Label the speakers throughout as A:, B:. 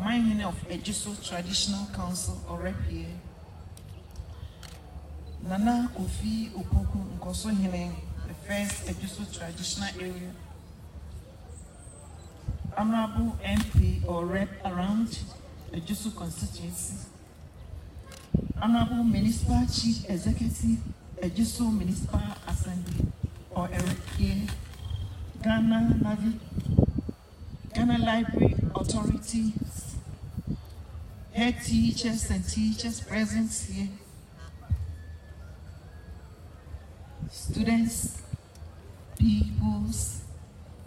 A: Omahene of Ejisu Traditional Council, or Repie, Nana Kofi Opoku Nkoso Hene, the first Ejisu Traditional Area, Honorable MP or Rep around Ejisu constituency, Honorable Municipal Chief Executive, Ejisu Municipal Assembly, or Repie, Ghana Navy, Ghana Library Authority, head teachers and teachers present here, students, peoples,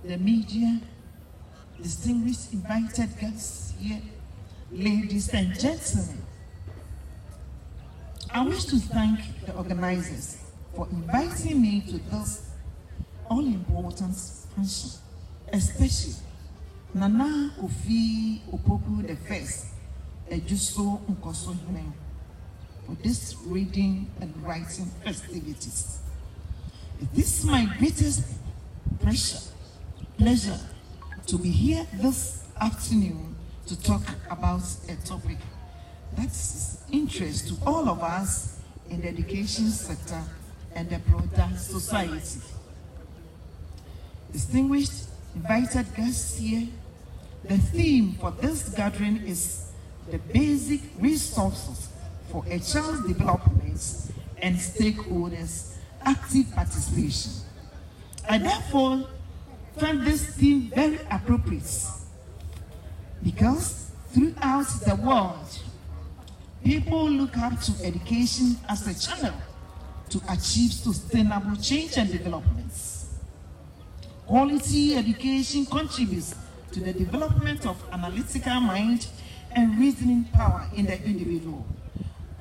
A: the media, distinguished invited guests here, ladies and gentlemen. I wish to thank the organizers for inviting me to this all-important function, especially Nana Kofi Opoku the first, Ejisu Nkoso Hene, for this reading and writing festivities. It is my greatest pleasure to be here this afternoon to talk about a topic that's interest to all of us in the education sector and the broader society. Distinguished invited guests here, the theme for this gathering is the basic resources for a child's development and stakeholders' active participation. I therefore find this theme very appropriate because throughout the world, people look up to education as a channel to achieve sustainable change and development. Quality education contributes to the development of analytical mind and reasoning power in the individual,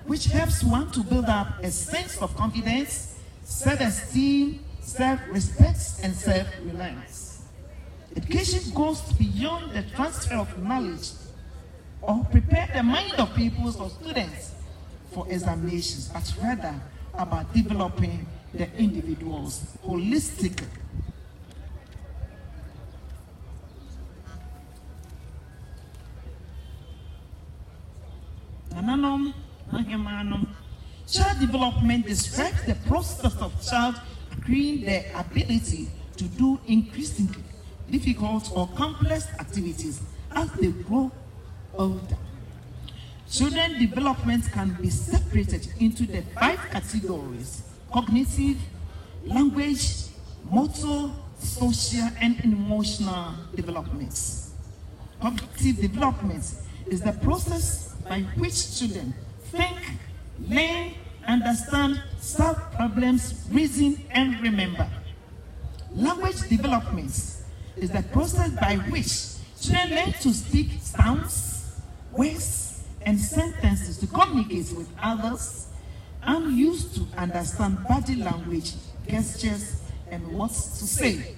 A: which helps one to build up a sense of confidence, self-esteem, self-respect, and self-reliance. Education goes beyond the transfer of knowledge or prepare the mind of pupils or students for examinations, but rather about developing the individuals holistically. Child development describes the process of child acquiring their ability to do increasingly difficult or complex activities as they grow older. Children development can be separated into the 5 categories: cognitive, language, motor, social, and emotional developments. Cognitive development is the process by which children think, learn, understand, solve problems, reason, and remember. Language development is the process by which children learn to speak sounds, words, and sentences to communicate with others and used to understand body language, gestures, and what to say.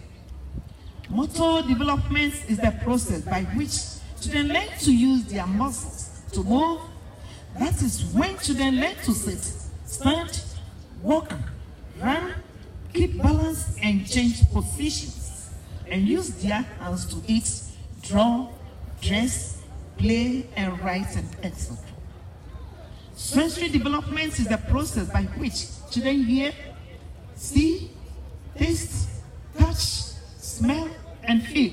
A: Motor development is the process by which children learn to use their muscles to move. That is when children learn to sit, stand, walk, run, keep balance, and change positions, and use their hands to eat, draw, dress, play, and write, and etc. Sensory development is the process by which children hear, see, taste, touch, smell, and feel.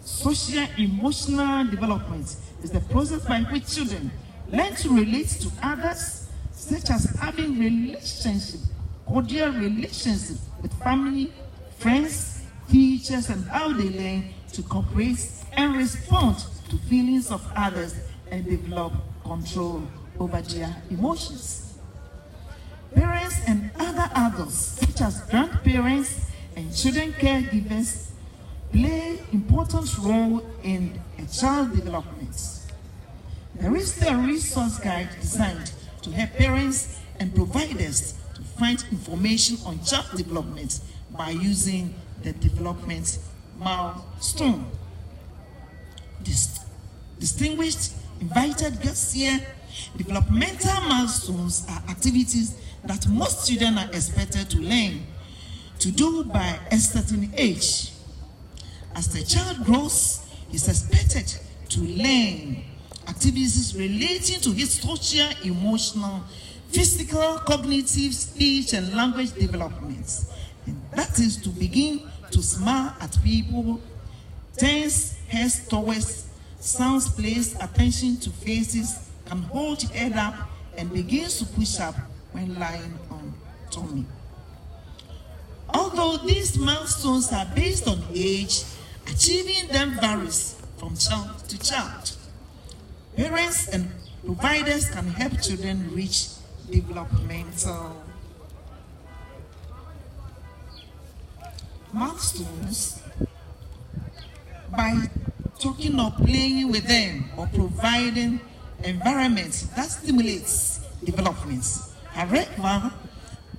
A: Social emotional development is the process by which children learn to relate to others, such as having relationship, cordial relationship with family, friends, teachers, and how they learn to cooperate and respond to feelings of others and develop control over their emotions. Parents and other adults, such as grandparents and children caregivers, play important role in a child development. There is a resource guide designed to help parents and providers to find information on child development by using the development milestone. Distinguished invited guests here, developmental milestones are activities that most children are expected to learn to do by a certain age. As the child grows, he is expected to learn activities relating to his social, emotional, physical, cognitive, speech, and language developments. And that is to begin to smile at people, turns heads towards sounds, place attention to faces, can hold head up, and begins to push up when lying on tummy. Although these milestones are based on age, achieving them varies from child to child. Parents and providers can help children reach developmental milestones by talking or playing with them or providing environment that stimulates development. However,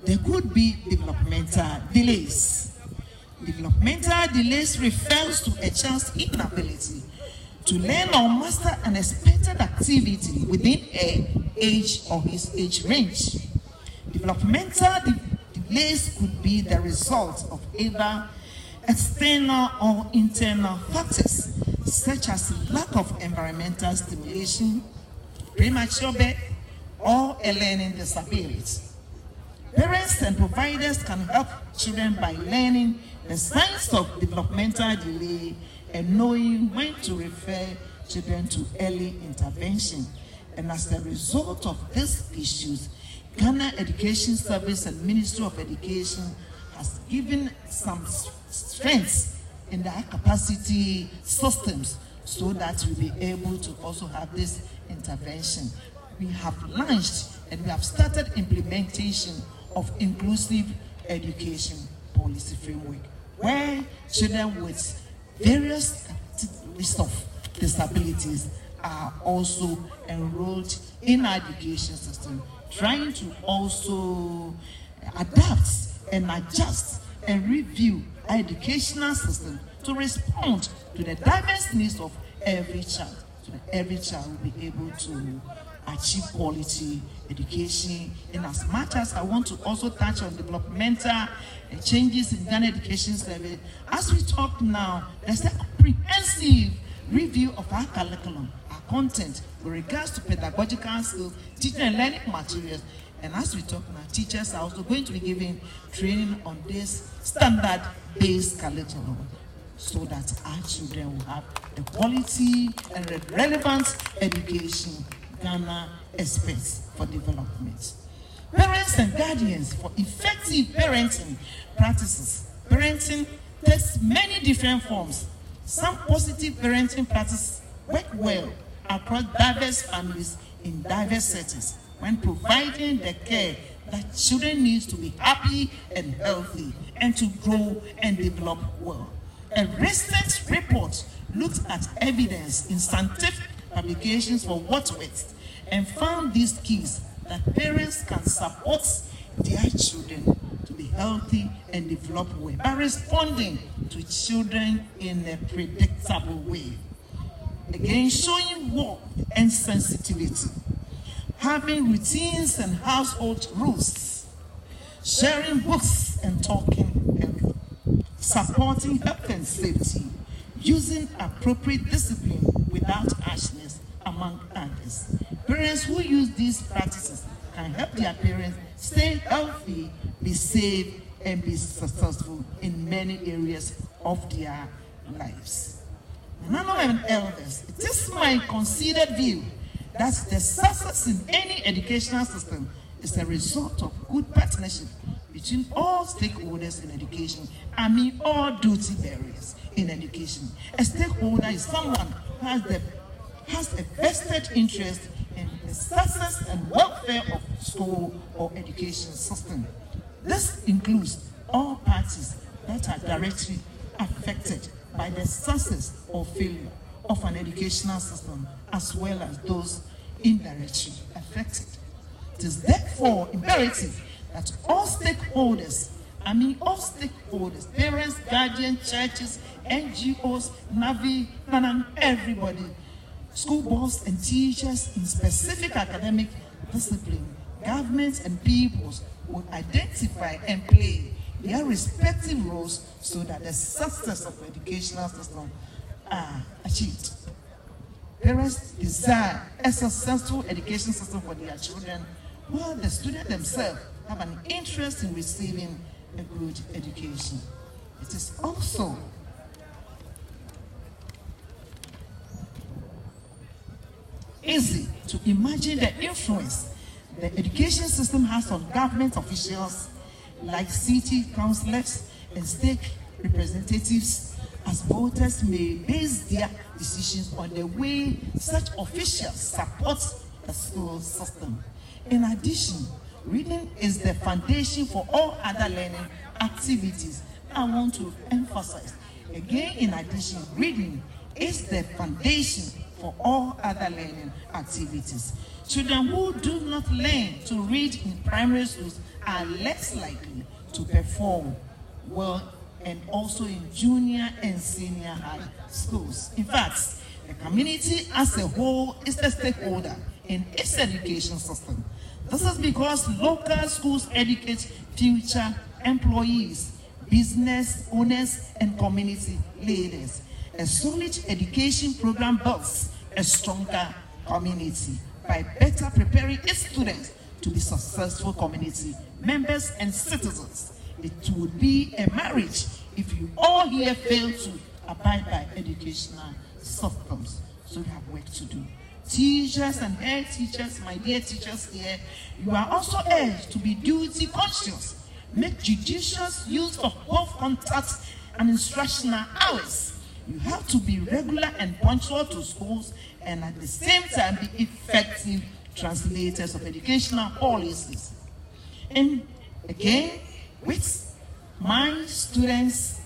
A: there could be developmental delays. Developmental delays refers to a child's inability to learn or master an expected activity within an age or his age range. Developmental delays could be the result of either external or internal factors, such as lack of environmental stimulation, premature birth, or a learning disability. Parents and providers can help children by learning the signs of developmental delay and knowing when to refer children to early intervention. And as a result of these issues, Ghana Education Service and Ministry of Education has given some strengths in their capacity systems so that we'll be able to also have this intervention. We have launched and we have started implementation of inclusive education policy framework, where children with various list of disabilities are also enrolled in our education system, trying to also adapt and adjust and review our educational system to respond to the diverse needs of every child, so that every child will be able to achieve quality education. In as much as I want to also touch on developmental changes in Ghana Education Service, as we talk now, there's a comprehensive review of our curriculum, our content with regards to pedagogical skills, teaching and learning materials. And as we talk now, teachers are also going to be given training on this standard-based curriculum so that our children will have the quality and the relevant education Ghana expects for development. Parents and guardians for effective parenting practices. Parenting takes many different forms. Some positive parenting practices work well across diverse families in diverse settings when providing the care that children need to be happy and healthy and to grow and develop well. A recent report looked at evidence in scientific publications for what works and found these keys that parents can support their children to be healthy and develop well by responding to children in a predictable way. Again, showing warmth and sensitivity, having routines and household rules, sharing books and talking health, supporting health and safety, using appropriate discipline without harshness, among others. Parents who use these practices can help their parents stay healthy, be safe, and be successful in many areas of their lives. Nana elders, it is my considered view that the success in any educational system is a result of good partnership between all stakeholders in education. I mean all duty bearers in education. A stakeholder is someone who has a vested interest in the success and welfare of school or education system. This includes all parties that are directly affected by the success or failure of an educational system, as well as those indirectly affected. It is therefore imperative that all stakeholders, parents, guardians, churches, NGOs, Navy, and everybody, school boards and teachers in specific academic discipline, governments and peoples will identify and play their respective roles so that the success of the educational system are achieved. Parents desire a successful education system for their children, while the students themselves have an interest in receiving a good education. It is also easy to imagine the influence the education system has on government officials like city councillors and state representatives, as voters may base their decisions on the way such officials support the school system. In addition, reading is the foundation for all other learning activities. I want to emphasize again, in addition, reading is the foundation for all other learning activities. Children who do not learn to read in primary schools are less likely to perform well and also in junior and senior high schools. In fact, the community as a whole is a stakeholder in its education system. This is because local schools educate future employees, business owners, and community leaders. A solid education program builds a stronger community by better preparing its students to be successful community members and citizens. It would be a marriage if you all here fail to abide by educational systems. So we have work to do. Teachers and head teachers, my dear teachers here, you are also urged to be duty conscious. Make judicious use of both contact and instructional hours. You have to be regular and punctual to schools and at the same time be effective translators of educational policies. And again, with my students,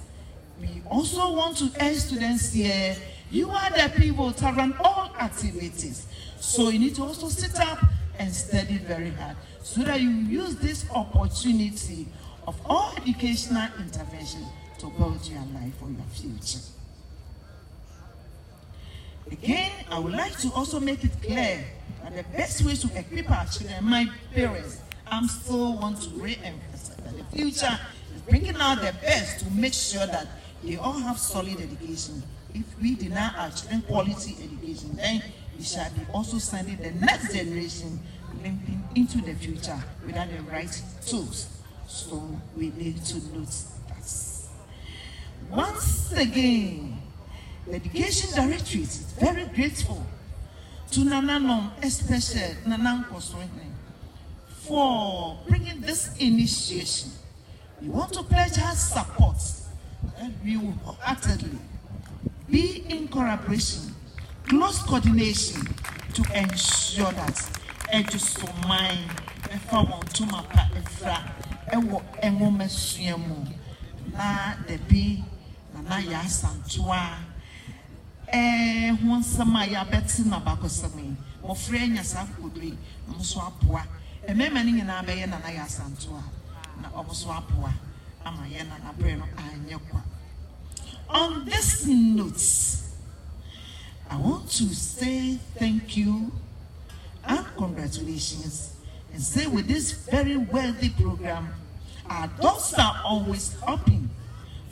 A: we also want to urge students here, you are the people to run all activities. So you need to also sit up and study very hard so that you use this opportunity of all educational intervention to build your life for your future. Again, I would like to also make it clear that the best way to equip our children, my parents, I still want to re-emphasize that the future is bringing out the best to make sure that they all have solid education. If we deny our children quality education, then we shall be also sending the next generation limping into the future without the right tools. So we need to note that. Once again, the Education Directorate is very grateful to Nana, especially Nana for bringing this initiation. We want to pledge our support and we will wholeheartedly be in collaboration, close coordination to ensure that Ejisu Municipal Assembly na debi Nana Yaa Asantewaa Hunsama ya beti na bakosami mo frenya sa kodri mo so apoa mema ni nyina be ye Nana Yaa Asantewaa na oboso apoa ama ye na bre no anyekwa. On this note, I want to say thank you and congratulations and say with this very wealthy program, our doors are always open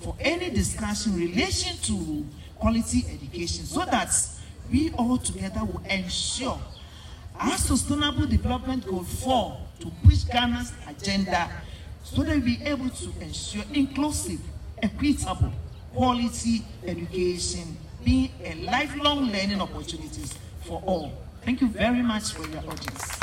A: for any discussion in relation to quality education so that we all together will ensure our sustainable development goal 4 to push Ghana's agenda so that we'll be able to ensure inclusive, equitable, quality education being a lifelong learning opportunities for all. Thank you very much for your audience.